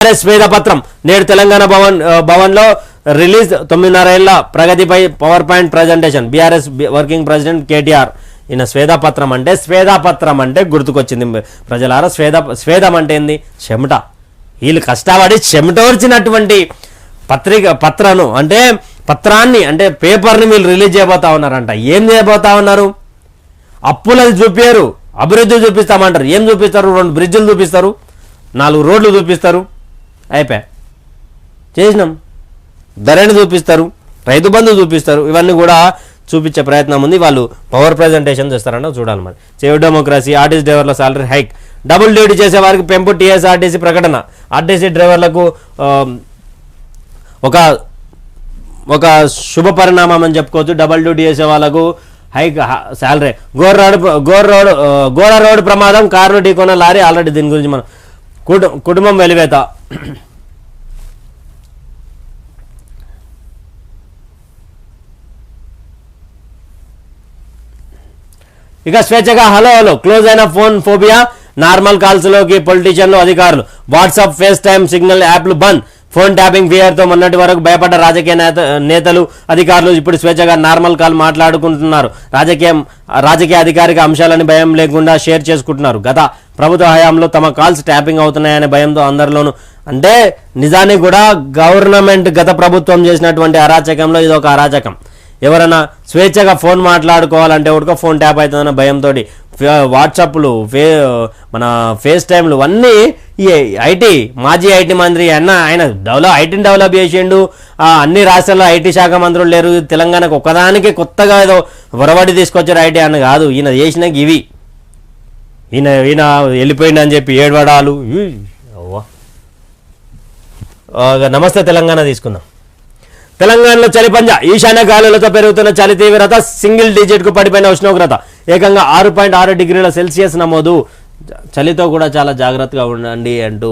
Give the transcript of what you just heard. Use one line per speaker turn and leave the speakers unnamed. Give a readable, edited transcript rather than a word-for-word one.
శ్వేతపత్రం నేడు తెలంగాణ భవన్లో రిలీజ్ 9.5 ఏళ్ల ప్రగతిపై power point presentation BRS working president KTR. ఈయన శ్వేతపత్రం అంటే గుర్తుకొచ్చింది ప్రజలారా. స్వేదం అంటే ఏంది? చెమట. వీళ్ళు కష్టపడి చెమటోర్చినటువంటి పత్రాన్ని అంటే పేపర్ని వీళ్ళు రిలీజ్ చేయబోతా ఉన్నారంట. ఏం చేయబోతా ఉన్నారు? అప్పులది చూపారు, అభివృద్ధి చూపిస్తామంటారు. ఏం చూపిస్తారు? 2 బ్రిడ్జిలు చూపిస్తారు, 4 రోడ్లు చూపిస్తారు, అయిపోయా చేసినాం. ధరణి చూపిస్తారు, రైతు బంధు చూపిస్తారు. ఇవన్నీ కూడా చూపించే ప్రయత్నం ఉంది. వాళ్ళు పవర్ ప్రజెంటేషన్ చేస్తారంట, చూడాలి మరి. సేవ్ డెమోక్రసీ, ఆర్టీసీ డ్రైవర్ల సాలరీ హైక్, డబుల్ డ్యూటీ చేసే వారికి పెంపు, టీఎస్ఆర్టీసీ ప్రకటన. ఆర్టీసీ డ్రైవర్లకు ఒక శుభ పరిణామం అని చెప్పుకోవచ్చు. డబుల్ డ్యూటీ చేసే వాళ్ళకు హైక్ శాలరీ. గోర రోడ్ ప్రమాదం, కారును ఢీకొన్న లారీ. ఆల్రెడీ దీని గురించి మనం కుటుంబం వెలివేత. ఇక స్వేచ్ఛగా హలో క్లోజ్ అయిన ఫోన్ ఫోబియా. నార్మల్ కాల్స్లోకి పొలిటీషియన్లు, అధికారులు. వాట్సాప్, ఫేస్ టైమ్, సిగ్నల్ యాప్లు బంద్. ఫోన్ ట్యాపింగ్ ఫియర్తో మొన్నటి వరకు భయపడ్డ రాజకీయ నేతలు, అధికారులు ఇప్పుడు స్వేచ్ఛగా నార్మల్ కాల్ మాట్లాడుకుంటున్నారు. రాజకీయ అధికారిక అంశాలని భయం లేకుండా షేర్ చేసుకుంటున్నారు. గత ప్రభుత్వ హయాంలో తమ కాల్స్ ట్యాపింగ్ అవుతున్నాయనే భయంతో అందరిలోనూ. అంటే నిజానికి కూడా గవర్నమెంట్ గత ప్రభుత్వం చేసినటువంటి అరాచకంలో ఇది ఒక అరాచకం. ఎవరైనా స్వేచ్ఛగా ఫోన్ మాట్లాడుకోవాలంటే ఒకటిగా ఫోన్ ట్యాప్ అవుతుందన్న భయంతో వాట్సాప్లు, మన ఫేస్ టైమ్లు అన్నీ ఈ మాజీ ఐటీ మంత్రి ఆయన ఐటీని డెవలప్ చేసిండు. అన్ని రాష్ట్రాల్లో ఐటీ శాఖ మంత్రులు లేరు. తెలంగాణకు ఒక్కదానికి కొత్తగా ఏదో వరవడి తీసుకొచ్చారు ఐటీ అన్న కాదు. ఈయన చేసినాక ఇవి ఈయన వెళ్ళిపోయింది అని చెప్పి ఏడవడాలు. నమస్తే తెలంగాణ తీసుకుందాం. తెలంగాణలో చలిపంజ. ఈశాన్య గాలులతో పెరుగుతున్న చలి తీవ్రత. సింగిల్ డిజిట్కు పడిపోయిన ఉష్ణోగ్రత ఏకంగా 6.6 డిగ్రీల సెల్సియస్ నమోదు. చలితో కూడా చాలా జాగ్రత్తగా ఉండండి అంటూ